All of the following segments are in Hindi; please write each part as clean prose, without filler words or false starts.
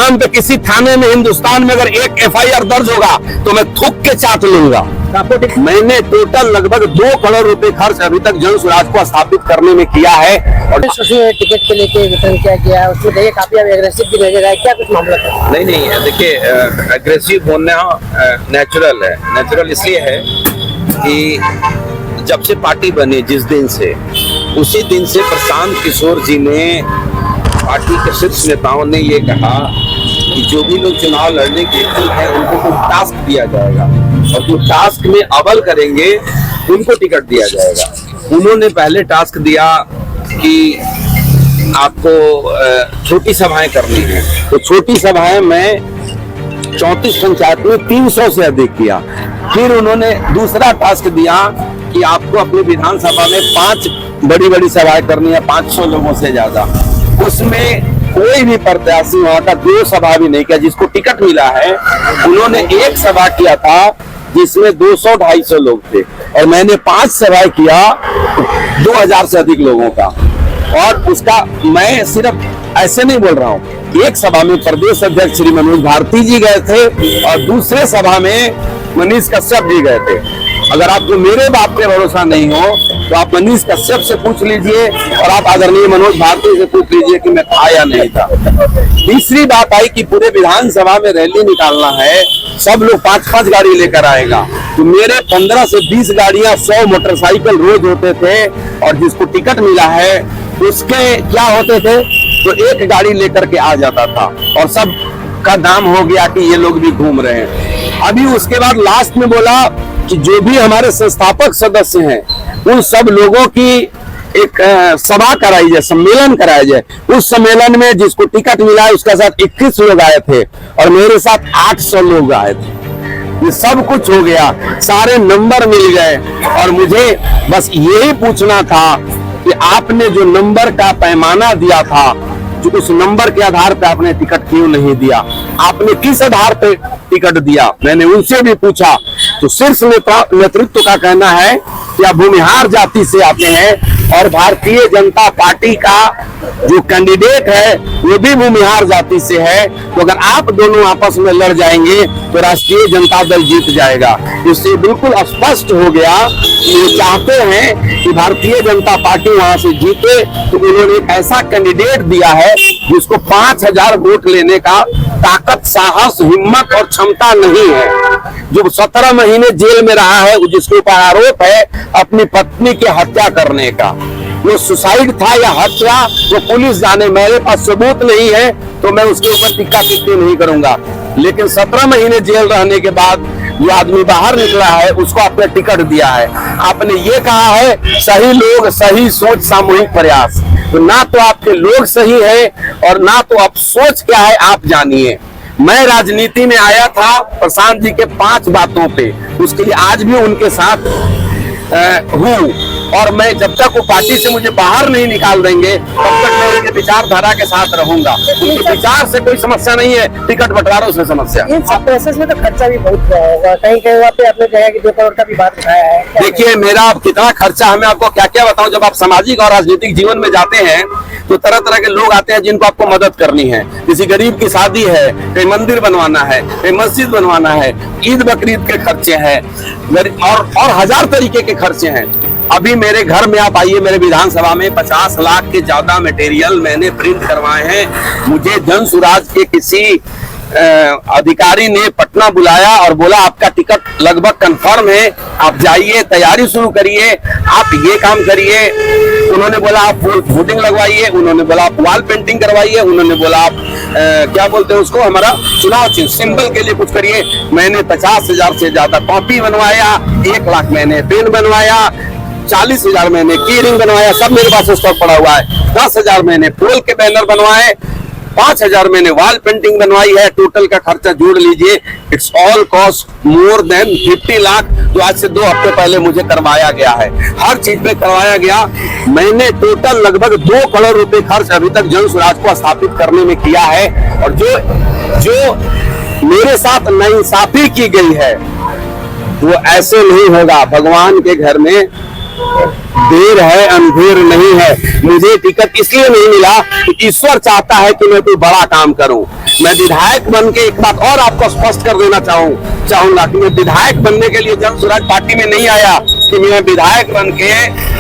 नाम पे किसी थाने में हिंदुस्तान में अगर एक FIR दर्ज होगा तो मैं थूक के चाट लूंगा। मैंने टोटल लगभग 2 करोड़ रुपए खर्च अभी तक जन स्वराज को स्थापित करने में किया है। और टिकट के लेके वितरण क्या किया, उसमें देखिए काफी एग्रेसिव भी नजर आया, क्या कुछ मामला था? नहीं, देखिए एग्रेसिव होना नेचुरल है। नेचुरल इसलिए है कि जब से पार्टी बनी जिस दिन से, उसी दिन से प्रशांत किशोर जी ने, पार्टी के शीर्ष नेताओं ने ये कहा कि जो भी लोग चुनाव लड़ने के इच्छुक हैं उनको कुछ टास्क दिया जाएगा और जो टास्क में अव्वल करेंगे उनको टिकट दिया जाएगा। उन्होंने पहले टास्क दिया कि आपको छोटी सभाएं करनी है, तो छोटी सभाएं मैं 34 पंचायत में 300 से अधिक किया। फिर उन्होंने दूसरा टास्क दिया कि आपको अपनी विधानसभा में 5 बड़ी सभाएं करनी है, 500 लोगों से ज्यादा। उसमें कोई भी प्रत्याशी वहां का 2 सभा भी नहीं किया। जिसको टिकट मिला है उन्होंने 1 सभा किया था जिसमें 200-250 लोग थे, और मैंने 5 सभाएं किया 2000 से अधिक लोगों का। और उसका मैं सिर्फ ऐसे नहीं बोल रहा हूँ, एक सभा में प्रदेश अध्यक्ष श्री मनोज भारती जी गए थे और दूसरे सभा में मनीष कश्यप जी गए थे। अगर आपको मेरे बात पे भरोसा नहीं हो तो आप मनीष कश्यप से पूछ लीजिए और आप आदरणीय मनोज भारती से पूछ लीजिए कि मैं था या नहीं था। तीसरी बात आई कि पूरे विधानसभा में रैली निकालना है, सब लोग 5-5 गाड़ी लेकर आएगा, तो मेरे 15 से 20 गाड़ियां, 100 मोटरसाइकिल रोज होते थे। और जिसको टिकट मिला है उसके क्या होते थे, तो एक गाड़ी लेकर के आ जाता था और सब का नाम हो गया कि ये लोग भी घूम रहे हैं। अभी उसके बाद लास्ट में बोला कि जो भी हमारे संस्थापक सदस्य हैं उन सब लोगों की एक सभा कराई जाए, सम्मेलन कराया जाए। उस सम्मेलन में जिसको टिकट मिला है उसके साथ 21 लोग आए थे और मेरे साथ 800 लोग आए थे। ये सब कुछ हो गया, सारे नंबर मिल गए और मुझे बस यही पूछना था कि आपने जो नंबर का पैमाना दिया था, जो उस नंबर के आधार पे आपने टिकट क्यों नहीं दिया, आपने किस आधार पे टिकट दिया, मैंने उनसे भी पूछा। तो शीर्ष नेतृत्व का कहना है कि आप भूमिहार जाति से आते हैं और भारतीय जनता पार्टी का जो कैंडिडेट है वो भी भूमिहार जाति से है, तो अगर आप दोनों आपस में लड़ जाएंगे तो राष्ट्रीय जनता दल जीत जाएगा। इससे बिल्कुल स्पष्ट हो गया कि वो चाहते हैं कि भारतीय जनता पार्टी वहां से जीते, तो उन्होंने एक ऐसा कैंडिडेट दिया है जिसको 5000 वोट लेने का ताकत, साहस, हिम्मत और क्षमता नहीं है, जो 17 महीने जेल में रहा है, जिसके ऊपर आरोप है अपनी पत्नी की हत्या करने का। वो सुसाइड था या हत्या वो पुलिस जाने, मेरे पास सबूत नहीं है तो मैं उसके ऊपर टिक्का टिप्पणी नहीं करूंगा। लेकिन 17 महीने जेल रहने के बाद जो आदमी बाहर निकला है उसको आपने टिकट दिया है। आपने ये कहा है सही लोग, सही सोच, सामूहिक प्रयास। तो ना तो आपके लोग सही है और ना तो आप सोच क्या है आप जानिए। मैं राजनीति में आया था प्रशांत जी के 5 बातों पे, उसके लिए आज भी उनके साथ हूँ और मैं जब तक वो पार्टी से मुझे बाहर नहीं निकाल देंगे तब तक मैं उनके विचारधारा के साथ रहूंगा। उनके विचार से कोई समस्या नहीं है, टिकट बंटवारों से समस्या। इन सब प्रोसेस में तो खर्चा भी बहुत होगा, कहीं पे आपने कहा कि 2 करोड़ का भी बात उठाया है। देखिए मेरा कितना खर्चा है मैं आपको क्या क्या बताऊं। जब आप सामाजिक और राजनीतिक जीवन में जाते हैं तो तरह तरह के लोग आते हैं जिनको आपको मदद करनी है। किसी गरीब की शादी है, कहीं मंदिर बनवाना है, कहीं मस्जिद बनवाना है, ईद बकरीद के खर्चे हैं और 1000 तरीके के खर्चे हैं। अभी मेरे घर में आप आइए, मेरे विधानसभा में 50 लाख के ज्यादा मटेरियल मैंने प्रिंट करवाए हैं। मुझे जन स्वराज के किसी अधिकारी ने पटना बुलाया और बोला आपका टिकट लगभग कंफर्म है, आप जाइए, तैयारी शुरू करिए, आप ये काम करिए। उन्होंने बोला आप वोटिंग लगवाइए, उन्होंने बोला आप वॉल पेंटिंग करवाइए, उन्होंने बोला आप क्या बोलते हैं उसको, हमारा चुनाव चिन्ह सिंबल के लिए कुछ करिए। मैंने 50,000 से ज्यादा कॉपी बनवाया, 1 लाख मैंने पेन बनवाया, 40,000 मैंने की रिंग बनवाया, सब मेरे पास स्टॉक पड़ा हुआ है। 10,000 मैंने फूल के बैनर बनवाए, 5,000 मैंने वॉल पेंटिंग बनवाई है। टोटल का खर्चा जोड़ लीजिए, it's all cost more than 50 lakh, जो आज से 2 हफ्ते पहले मुझे करवाया गया है। हर चीज पे करवाया गया। मैंने टोटल लगभग 2 करोड़ रुपए खर्च अभी तक जन स्वराज को स्थापित करने में किया है। और जो मेरे साथ नाइंसाफी की गई है वो ऐसे नहीं होगा। भगवान के घर में देर है अंधेर नहीं है। मुझे टिकट इसलिए नहीं मिला कि ईश्वर चाहता है कि मैं कोई बड़ा काम करूं। मैं विधायक बन के एक बात और आपको स्पष्ट कर देना चाहूंगा कि मैं विधायक बनने के लिए जन स्वराज पार्टी में नहीं आया कि मैं विधायक बन के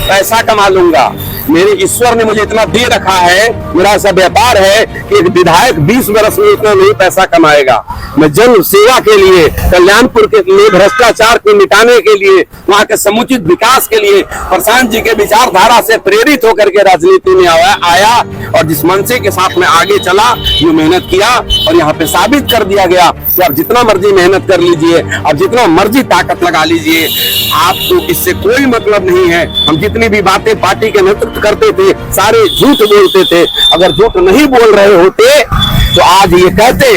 पैसा कमा लूंगा। मेरे ईश्वर ने मुझे इतना दे रखा है, मेरा ऐसा व्यापार है कि एक विधायक 20 वर्ष में इतना नहीं पैसा कमाएगा। मैं जन सेवा के लिए, कल्याणपुर के लिए, भ्रष्टाचार को मिटाने के लिए, वहां के समुचित विकास के लिए प्रशांत जी के विचारधारा से प्रेरित होकर के राजनीति में आया और जिस मंशे के साथ मैं आगे चला, ये मेहनत किया और यहाँ पे साबित कर दिया गया कि आप जितना मर्जी मेहनत कर लीजिए, आप जितना मर्जी ताकत लगा लीजिए, आपको इससे कोई मतलब नहीं है। हम जितनी भी बातें पार्टी के नेतृत्व करते थे सारे झूठ बोलते थे। अगर झूठ नहीं बोल रहे होते तो आज ये कहते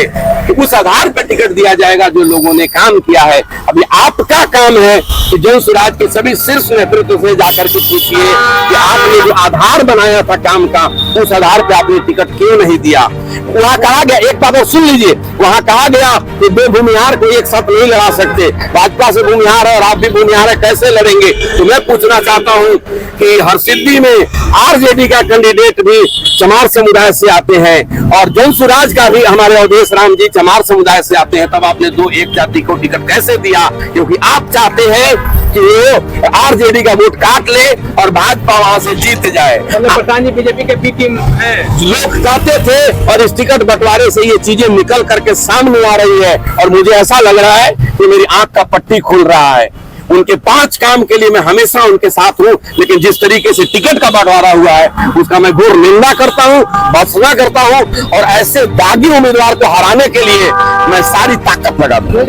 कि उस आधार पर टिकट दिया जाएगा जो लोगों ने काम किया है। अभी आपका काम है कि जन स्वराज के सभी शीर्ष नेतृत्व से जाकर के पूछिए कि आपने जो आधार बनाया था काम का, उस आधार पे आपने टिकट क्यों नहीं दिया। वहां कहा गया, एक बात और सुन लीजिए, वहां कहा गया कि दो भूमिहार को एक साथ नहीं लड़ा सकते। भाजपा से भूमिहार है और आप भी भूमिहार है, कैसे लड़ेंगे। तो मैं पूछना चाहता हूं कि हरसिद्धि में आरजेडी का कैंडिडेट भी चमार समुदाय से आते हैं और जन स्वराज का भी हमारे अवधेश राम जी चमार समुदाय से आते हैं, तब आपने दो एक जाति को टिकट कैसे दिया। क्योंकि आप चाहते हैं कि वो आरजेडी का वोट काट ले और भाजपा वहां से जीत जाए। प्रधान जी बीजेपी के बी टीम है, लोग चाहते थे और इस टिकट बंटवारे से ये चीजें निकल करके सामने आ रही है और मुझे ऐसा लग रहा है कि मेरी आंख का पट्टी खुल रहा है। उनके 5 काम के लिए मैं हमेशा उनके साथ हूं, लेकिन जिस तरीके से टिकट का बंटवारा हुआ है उसका मैं घोर निंदा करता हूं, भर्त्सना करता हूं और ऐसे दागी उम्मीदवार को हराने के लिए मैं सारी ताकत लगा दूं।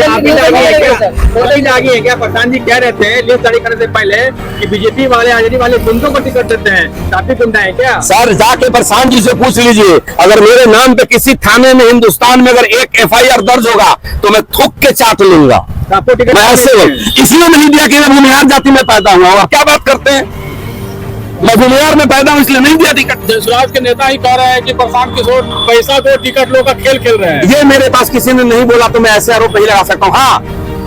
आगे है क्या प्रधान जी कह रहे थे न्यूज जारी करने से पहले कि बीजेपी वाले आरजेडी वाले गुंडों को टिकट देते हैं, काफी गुंडा है क्या। सर जाके प्रशांत जी से पूछ लीजिए, अगर मेरे नाम पे किसी थाने में हिंदुस्तान में अगर एक FIR दर्ज होगा तो मैं थूक के चाट लूंगा। आपको टिकट मैं ऐसे इसलिए नहीं दिया कि मैं भूमिहार जाति में पैदा हुआ हूँ। क्या बात करते हैं, मैं भूमिहार में पैदा हूँ इसलिए नहीं दिया टिकट। जनस्वराज के नेता ही कह रहे हैं कि प्रशांत किशोर पैसा दो टिकट लो का खेल खेल रहे हैं। ये मेरे पास किसी ने नहीं बोला तो मैं ऐसे आरोप नहीं लगा सकता हूँ। हाँ,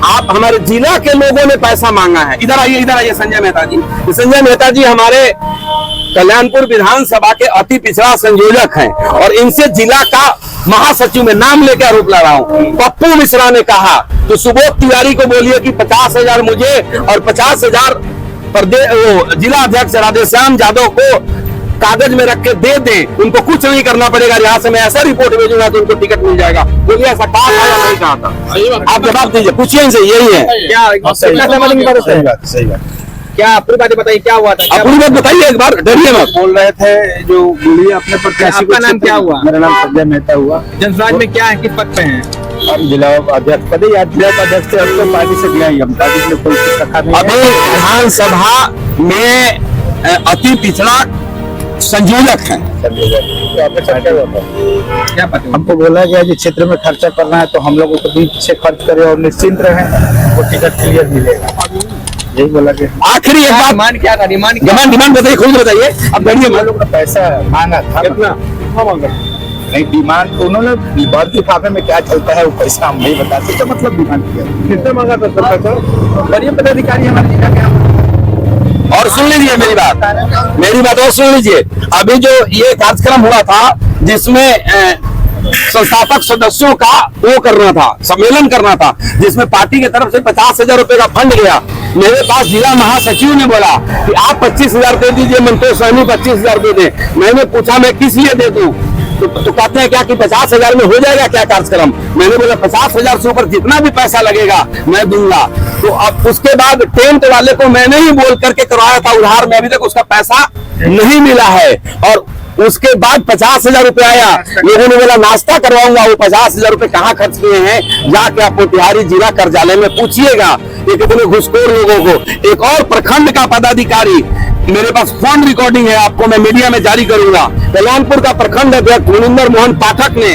आप हमारे जिला के लोगों ने पैसा मांगा है। इधर आइए संजय मेहता जी। संजय मेहता जी हमारे कल्याणपुर विधानसभा के अति पिछड़ा संयोजक हैं और इनसे जिला का महासचिव में नाम लेकर आरोप लगा रहा हूँ। पप्पू मिश्रा ने कहा तो सुबोध तिवारी को बोलिए कि 50,000 मुझे और 50,000 जिला अध्यक्ष राधेश्याम यादव को कागज में रख के दे दें, उनको कुछ नहीं करना पड़ेगा। यहाँ से मैं ऐसा रिपोर्ट भेजूंगा तो उनको टिकट मिल जाएगा। बोलिए ऐसा कहा था या नहीं कहा था, आप जवाब दीजिए, पूछिए इनसे। यही है सही बात। क्या अपनी बातें बताइए, क्या हुआ था, अपनी बात बताइए, एक बार डरिए मत। बोल रहे थे जो गोली अपने प्रत्याशी। आपका नाम क्या हुआ। मेरा नाम संजय मेहता हुआ। जनस्वराज में क्या है, किस पद पे हैं। हम जिला अध्यक्ष पद जिला अध्यक्ष से अब तो पार्टी से दिया ही, हम पार्टी में कोई रखा नहीं। अभी विधानसभा में अति पिछड़ा संयोजक है। क्या पता हमको बोला गया कि क्षेत्र में खर्चा करना है तो हम लोगों को बीच से खर्च करें और निश्चिंत रहें, वो टिकट क्लियर मिलेगा, यही बोला गया। आखिरी एक बात, डिमांड क्या था, डिमांड बताइए, खुद बताइए। अब बढ़िए हम लोग का पैसा मांगा था कितना नहीं, डिमांड तो उन्होंने भर लिफाफे में क्या चलता है वो पैसा हम नहीं बताते, तो मतलब डिमांड किया कितना मांगा था सर पैसा। बड़े पदाधिकारी हमारे जिला के। और सुन लीजिए मेरी बात और सुन लीजिए। अभी जो ये कार्यक्रम हुआ था जिसमें संस्थापक सदस्यों का वो करना था, सम्मेलन करना था, जिसमें पार्टी की तरफ से 50,000 रुपए का फंड गया। मेरे पास जिला महासचिव ने बोला कि आप 25,000 दे दीजिए, मंतोष सहनी 25,000 दे दे। मैंने पूछा मैं किस लिए दे दूं, तो कहते हैं क्या कि 50,000 में हो जाएगा क्या कार्यक्रम। मैंने बोला 50,000 से ऊपर जितना भी पैसा लगेगा मैं दूंगा। तो अब उसके बाद टेंट वाले को मैंने ही बोल करके करवाया था उधार में, अभी तक उसका पैसा नहीं मिला है। और उसके बाद 50,000 रुपए आया, लोगों ने बोला नाश्ता करवाऊंगा। वो 50,000 रुपए कहाँ खर्च किए हैं जाके आप मोतिहारी जिला कार्यालय में पूछिएगा। ये कितने घुसखोर लोगों को। एक और प्रखंड का पदाधिकारी, मेरे पास फोन रिकॉर्डिंग है, आपको मैं मीडिया में जारी करूंगा। कल्याणपुर का प्रखंड अध्यक्ष मुनिंदर मोहन पाठक ने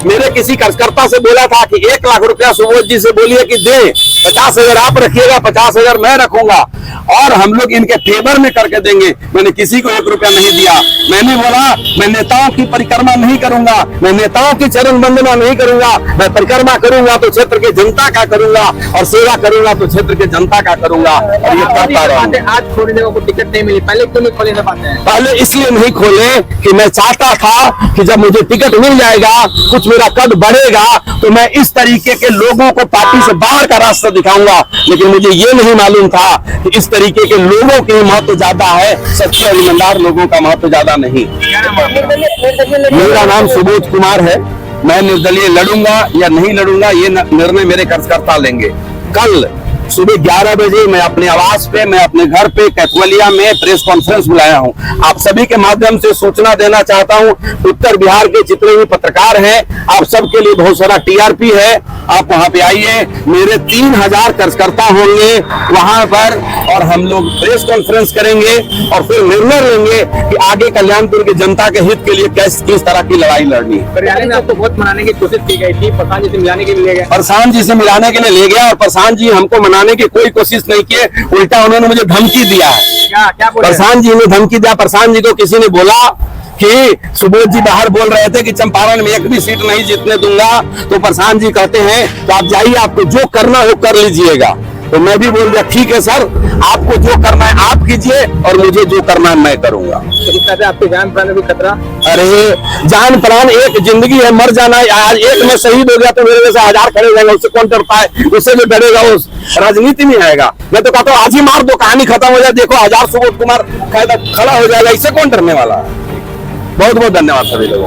मेरे किसी कार्यकर्ता से बोला था कि 1 लाख रुपया सुबोध जी से बोलिए कि दे, 50,000 आप रखिएगा, 50,000 मैं रखूंगा और हम लोग इनके फेवर में करके देंगे। मैंने किसी को 1 रुपया नहीं दिया। मैंने बोला मैं नेताओं की परिक्रमा नहीं करूंगा, मैं नेताओं की चरण वंदना नहीं करूंगा, मैं परिक्रमा करूंगा तो क्षेत्र के जनता का करूंगा और सेवा करूंगा तो क्षेत्र के जनता का करूंगा। और ये करता रहूंगा। आज खोलने को टिकट नहीं मिली, पहले क्यों नहीं खोले ना पाते हैं? पहले इसलिए नहीं खोले कि मैं चाहता था कि जब मुझे टिकट मिल जाएगा, कुछ मेरा कद बढ़ेगा, तो मैं इस तरीके के लोगों को पार्टी से बाहर का रास्ता दिखाऊंगा। लेकिन मुझे ये नहीं मालूम था कि इस तरीके के लोगों की महत्व ज्यादा है, सच्चे और ईमानदार लोगों का महत्व ज्यादा नहीं। मेरा नाम सुबोध कुमार है। मैं निर्दलीय लड़ूंगा या नहीं लड़ूंगा ये निर्णय मेरे कार्यकर्ता लेंगे। कल सुबह 11 बजे मैं अपने आवास पे, मैं अपने घर पे कैथवलिया में प्रेस कॉन्फ्रेंस बुलाया हूं। आप सभी के माध्यम से सूचना देना चाहता हूं, उत्तर बिहार के जितने भी पत्रकार हैं, आप सबके लिए बहुत सारा टीआरपी है, आप वहां पे आइए। मेरे 3000 कार्यकर्ता होंगे वहां पर और हम लोग प्रेस कॉन्फ्रेंस करेंगे और फिर निर्णय लेंगे कि आगे कल्याणपुर की जनता के हित के लिए किस तरह की लड़ाई लड़नी है। कार्यालय में आपको बहुत मनाने की कोशिश की गई थी, प्रधान जी से मिलाने के लिए ले गए। प्रशांत जी से मिलाने के लिए ले गया और प्रशांत जी हमको मनाने की कोई कोशिश नहीं किए, उल्टा उन्होंने मुझे धमकी दिया है। क्या बोले? प्रशांत जी ने धमकी दिया। प्रशांत जी को किसी ने बोला कि सुबोध जी बाहर बोल रहे थे कि चंपारण में 1 भी सीट नहीं जीतने दूंगा, तो प्रशांत जी कहते हैं तो आप जाइए, आपको जो करना हो कर लीजिएगा। तो मैं भी बोल दिया ठीक है सर, आपको जो करना है आप कीजिए और मुझे जो करना है मैं करूंगा। तो इस तरह से आपके जान प्राण में भी खतरा? अरे जान प्राण एक जिंदगी है, मर जाना है। आज एक में शहीद हो गया तो मेरे जैसे 1000 खड़े हो जाएंगे, उससे कौन डरता है? उससे जो डरेगा वो राजनीति में आएगा। मैं तो कहता हूँ आज ही मार दो, कहानी खत्म हो जाए। देखो 1000 सुबोध कुमार खड़ा हो जाएगा, इससे कौन डरने वाला है? बहुत बहुत धन्यवाद सभी लोगों को।